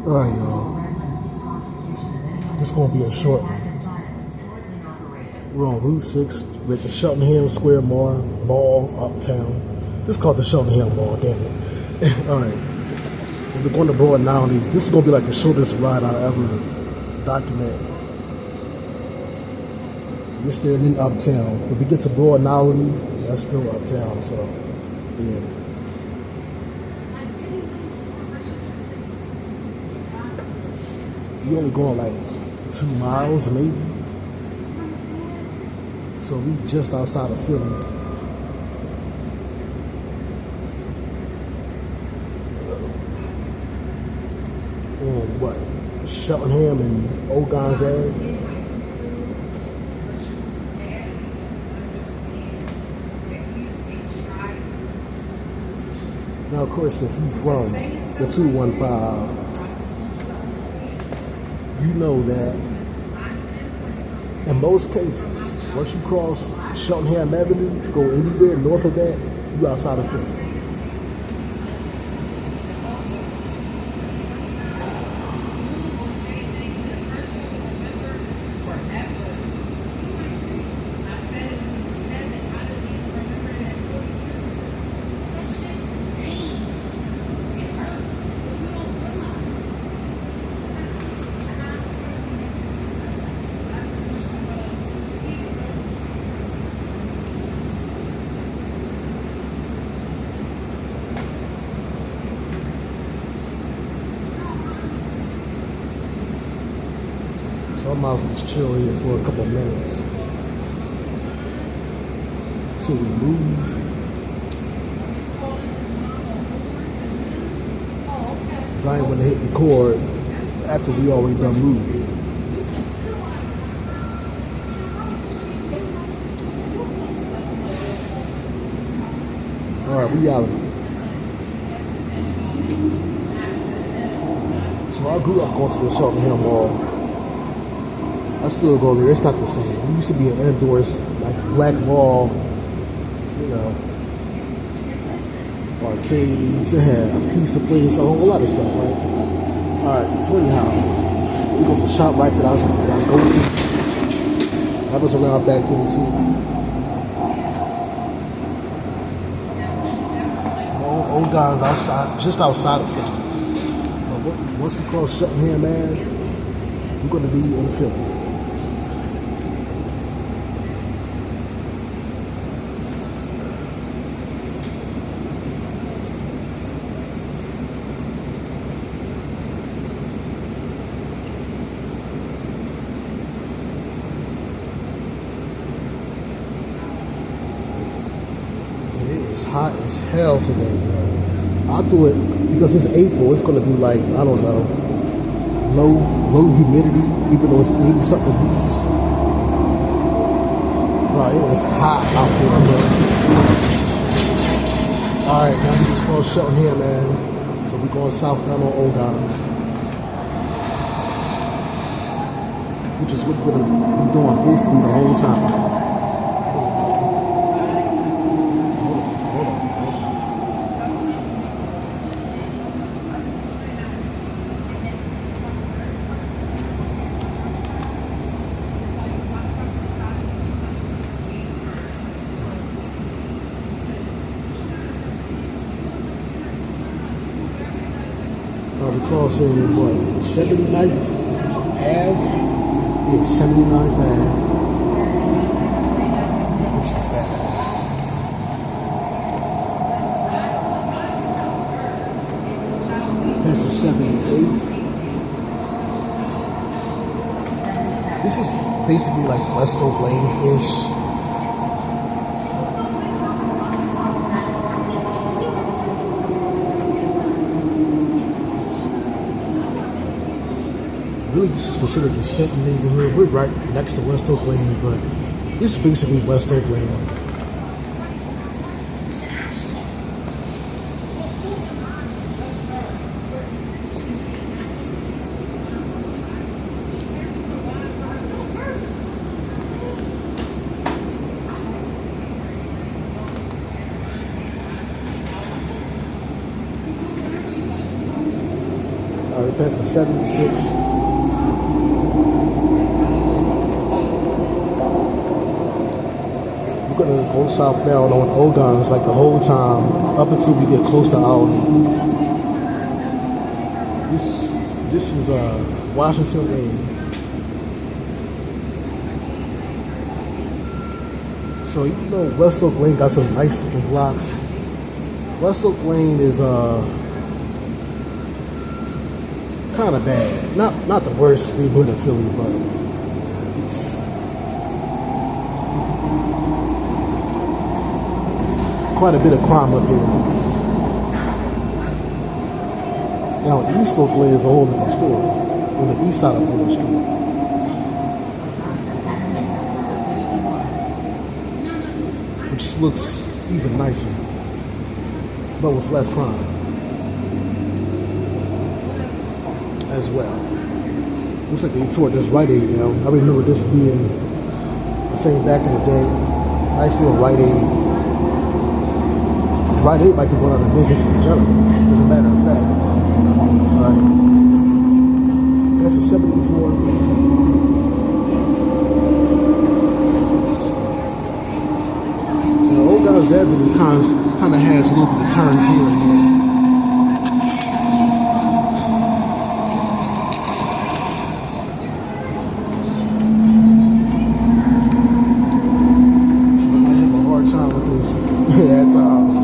Alright, y'all. This is going to be a short one. We're on Route 6 with the Cheltenham Square Mall uptown. This is called the Cheltenham Mall, damn it. Alright. And we're going to Broad Knowley. This is going to be like the shortest ride I ever document. We're still in uptown. When we get to Broad Knowley, that's still uptown, so yeah. We only going like 2 miles maybe. So we just outside of Philly. On what? Cheltenham and Ogon's Ave. Now, of course, if you're from the 215, you know that in most cases, once you cross Cheltenham Avenue, go anywhere north of that, you outside of Philly. So I might as well just chill here for a couple of minutes. So we move. Cause I ain't want to hit record after we already done moved. Alright, we out. So I grew up going to the Cheltenham Mall. I still go there. It's not the same. It used to be an indoors, like black mall, you know, arcades. It had a pizza place, a whole lot of stuff, right? Alright, so anyhow, we go to the shop right that I was going to go to. That was around back then too. Old guys outside, just outside of Philly. But once we cross Cheltenham Ave, we're going to be in Philly. It's hot as hell today, bro. I'll do it because it's April. It's gonna be like, I don't know, low humidity, even though it's 80 something degrees. Bro, it is hot out there, bro. Alright, now we just crossed Cheltenham, man. So we're going southbound on Ogon's, which is what we're gonna be doing basically the whole time. We're crossing, what, 79th Ave? Yeah, 79th Ave. Which is that? That's the 78th. This is basically like West Oak Lane-ish. Really, this is considered the Stanton neighborhood. We're right next to West Oak Lane, but this is basically West Oak Lane. Alright, passing 76. We're gonna go southbound on Ogons like the whole time up until we get close to Olney. This is Washington Lane. So even though West Oak Lane got some nice looking blocks, West Oak Lane is kind of bad. Not the worst neighborhood in Philly, but it's quite a bit of crime up here. Now East Oak Lane is a whole different story. On the east side of Oak Street. Which looks even nicer, but with less crime as well. Looks like they tore this Rite Aid down. I remember this being a thing back in the day. Nice little Rite Aid. Rite Aid might be going out of business in general, as a matter of fact. Alright. That's a 74. Old Guys Avenue kind of has a little bit of turns here and there. So I might have a hard time with this at times.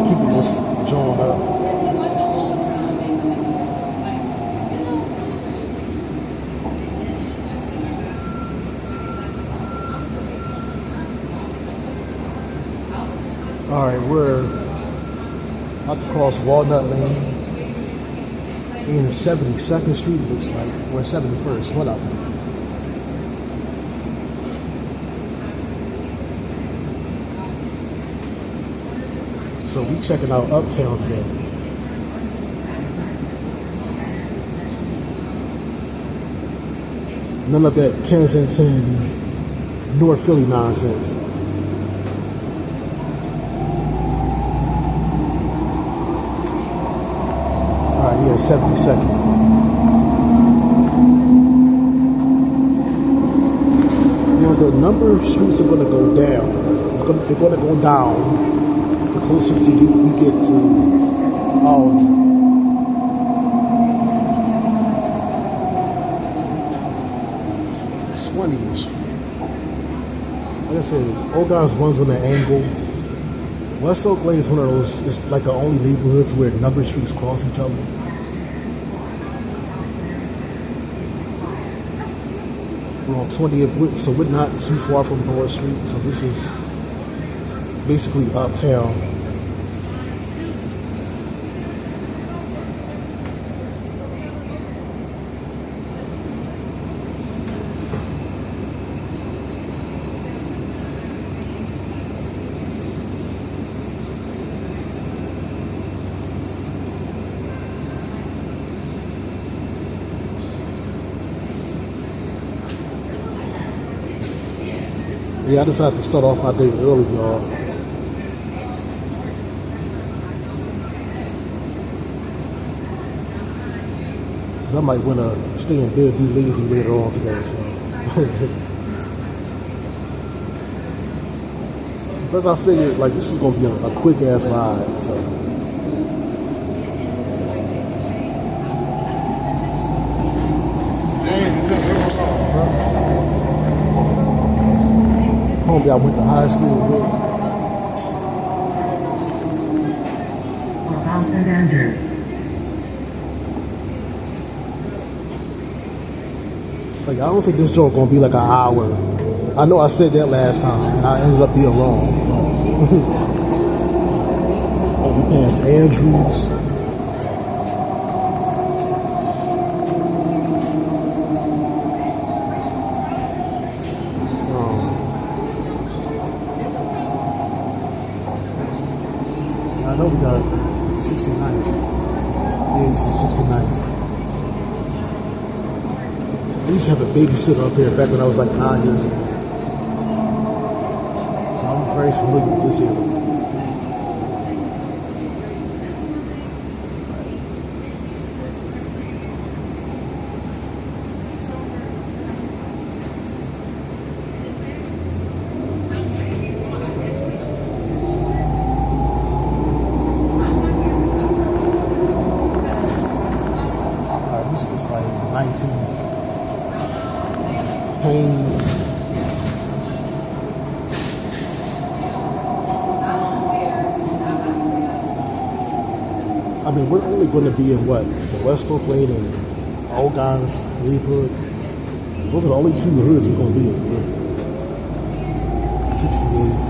Keeping this joint up. Alright, we're about to cross Walnut Lane in 72nd Street, looks like. We're 71st, what up? So we checking out Uptown today. None of that Kensington, North Philly nonsense. Yeah, 72nd. You know, the number of streets are going to go down. They're going to go down the closer we get to Olney. It's funny. Like I said, Old Guys runs on an angle. West Oak Lane is one of those, it's like the only neighborhoods where number streets cross each other. We're on 20th, so we're not too far from North Street, so this is basically uptown. Yeah, I decided to start off my day early, y'all. I might want to stay in bed, be lazy later on today, so. Because I figured, like, this is going to be a quick-ass ride, so. Homie, I went to high school with. St. Andrews. Like, I don't think this joke gonna be like an hour. I know I said that last time, and I ended up being wrong. Oh, we passed Andrews. I know we got 69th. Yeah, this is 69th. I used to have a babysitter up here back when I was like 9 years old. So I'm very familiar with this area. Pains. I mean, we're only going to be in what? The West Oak Lane and Old Guys neighborhood. Those are the only two hoods we're going to be in. 68.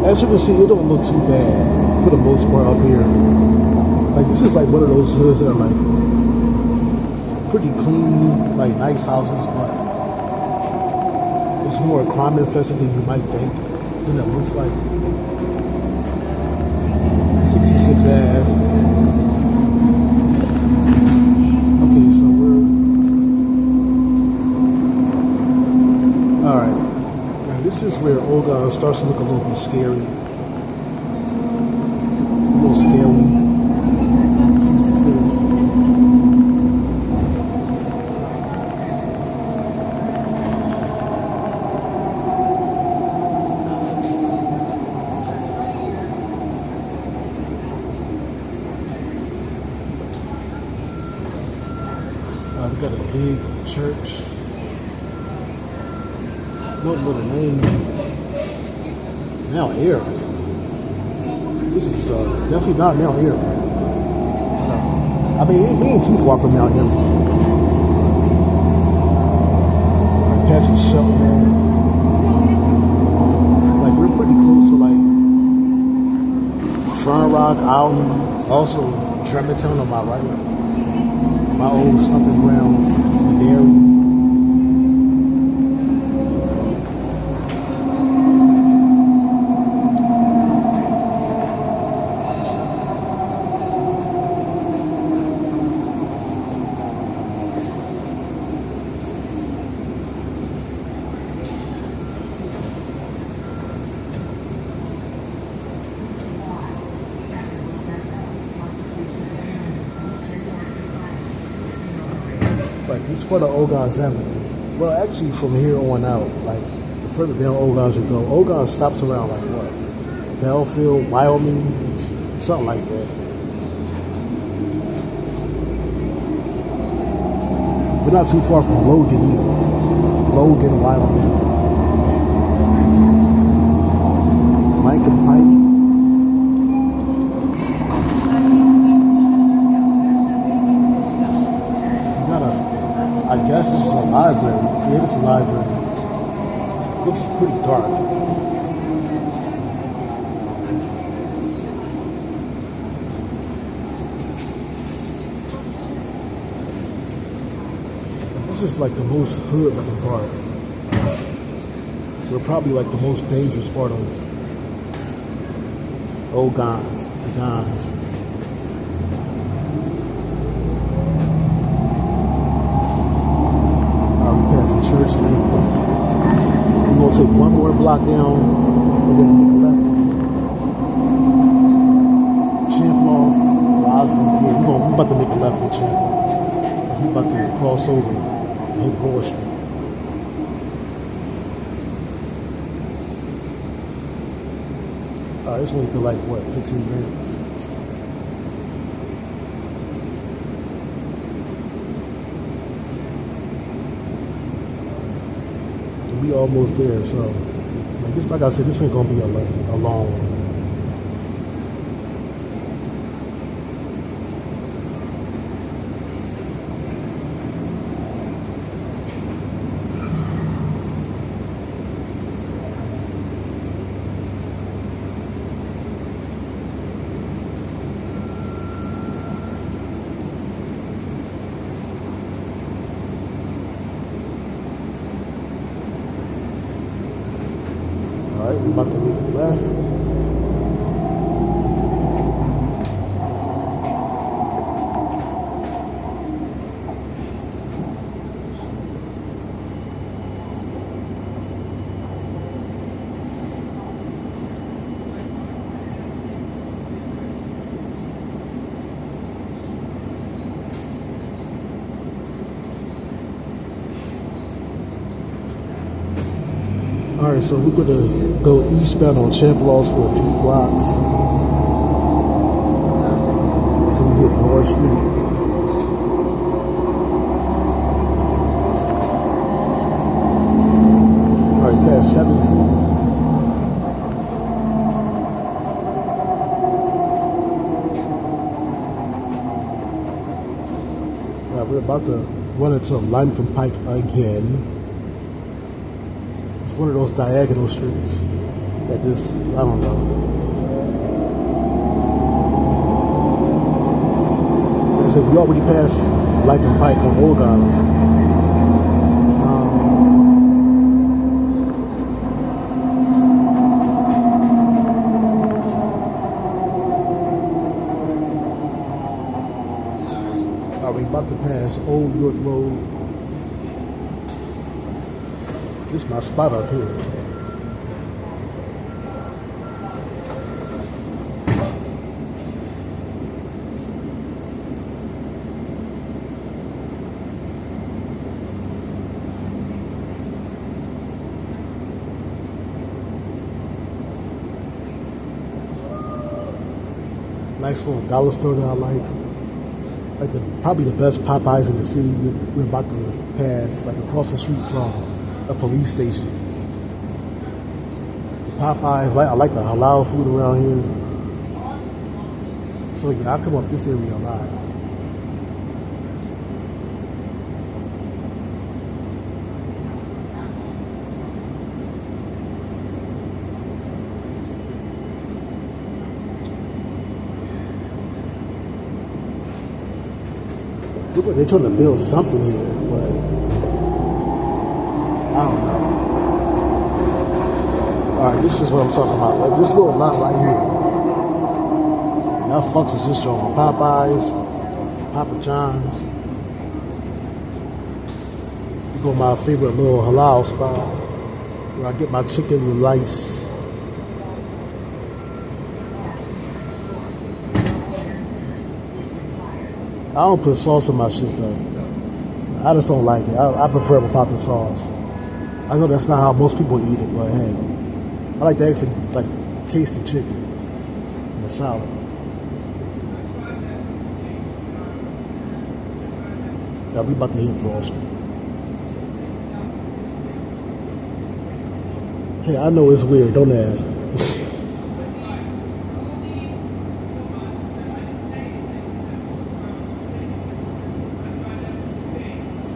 As you can see, it don't look too bad for the most part up here. Like, this is like one of those hoods that are like pretty clean, like nice houses, but it's more crime infested than you might think. Than it looks like. 66 Ave. Okay, so we're alright. This is where Oregon starts to look a little bit scary. A little scary. 65th. We got a big church. What little name? Mount Airy. This is definitely not Mount Airy. I mean, we ain't too far from Mount Airy. Passing Cheltenham. Like, we're pretty close to like Front Rock, Olney, also Germantown on my right. My old stomping grounds, the dairy. Like, this part of Old Guys Avenue. Well, actually, from here on out, like, the further down Old Guys you go, Old Guys stops around, like, what? Belfield, Wyoming, something like that. We're not too far from Logan either. Logan, Wyoming. Lincoln Pike. I guess this is a library. Yeah, this is a library. Looks pretty dark. This is like the most hood looking part. We're probably like the most dangerous part of Old Guys, the Guys. Church Lane. We're going to take one more block down and then make a left. Champ Laws, Roslyn. Yeah, we're about to make a left with Champ Laws. We're about to cross over and hit Broad Street. Alright, it's only been like, what, 15 minutes? We almost there, so like this, like I said, this ain't gonna be a long one. Alright, we're about to make a left. Alright, so we're gonna go eastbound on Champlain for a few blocks. So we hit Broad Street. Alright, past 17. We're about to run into Limecombe Pike again. It's one of those diagonal streets that just, I don't know. Like I said, we already passed Limecombe Pike on Old Island. We're about to pass Old York Road. This is my spot up here. Nice little dollar store that I like. Probably the best Popeyes in the city. We're about to pass, like across the street from a police station. The Popeyes, I like the halal food around here. So yeah, I come up this area a lot. Look like they're trying to build something here, but I don't know. Alright, this is what I'm talking about. Like this little lot right here. Y'all fucks with this joint. Popeyes, Papa John's. You go to my favorite little halal spot where I get my chicken and rice. I don't put sauce in my shit though. I just don't like it. I prefer it without the sauce. I know that's not how most people eat it, but hey, I like to actually like taste the chicken and the salad. Yeah, we about to hit Broad Street. Hey, I know it's weird. Don't ask.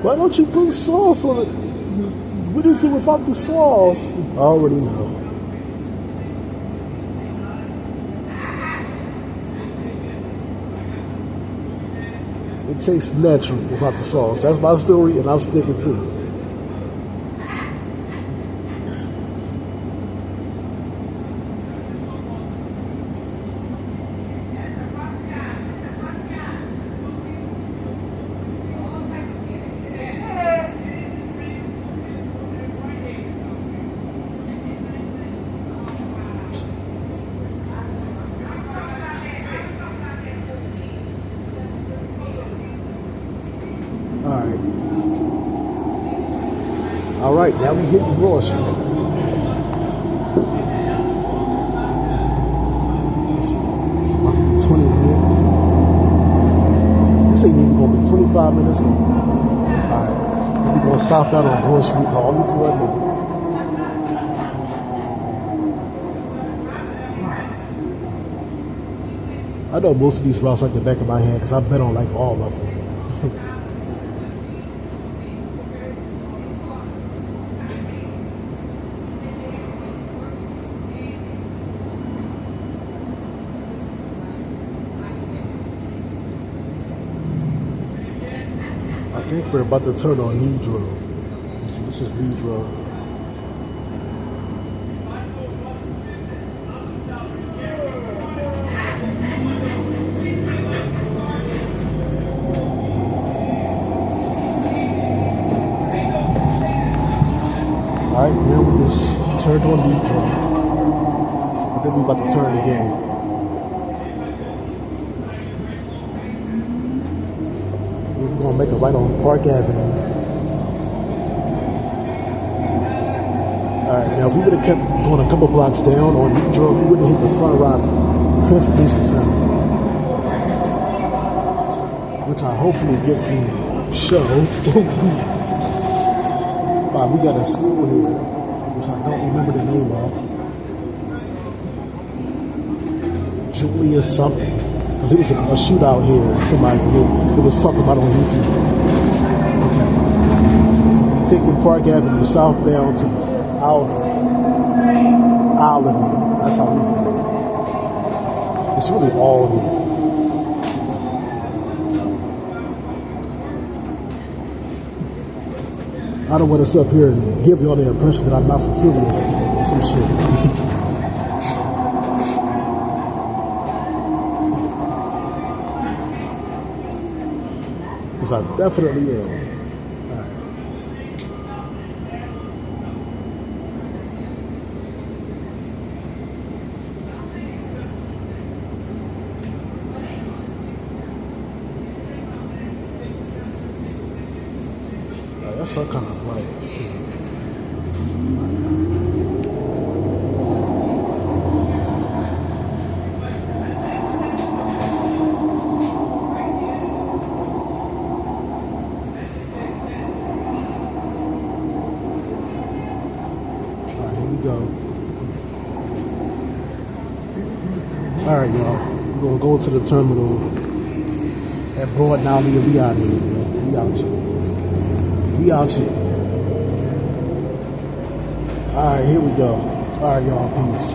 Why don't you put sauce on it? What is it without the sauce? I already know. It tastes natural without the sauce. That's my story, and I'm sticking to it. All right, now we hit Broad Street. Let's see, about to be 20 minutes. This ain't even gonna be 25 minutes long. All right, and we're gonna stop out on Broad Street only for a minute. I know most of these routes like the back of my hand because I've been on like all of them. I think we're about to turn on Leeds Road. See, this is Leeds Road. Alright, now we just turned on Leeds Road. But then we're about to turn again. We're gonna make it right on Park Avenue. Alright, now if we would have kept going a couple blocks down on Negro, we wouldn't hit the Front Rock Transportation Center, which I hopefully get to show. Wow, we got a school here, which I don't remember the name of. Julius something. Because it was a shootout here. Somebody it was talked about on YouTube. Okay. So we're taking Park Avenue southbound to Olney. That's how we say it. It's really Olney. I don't want to sit up here and give y'all the impression that I'm not from Philly or some shit. Because I definitely am. That's some kind of light. Alright, here we go. Alright, y'all. We're gonna go to the terminal at Broad now. We out here, bro. We out here. We out here. Alright, here we go. Alright, y'all. Peace.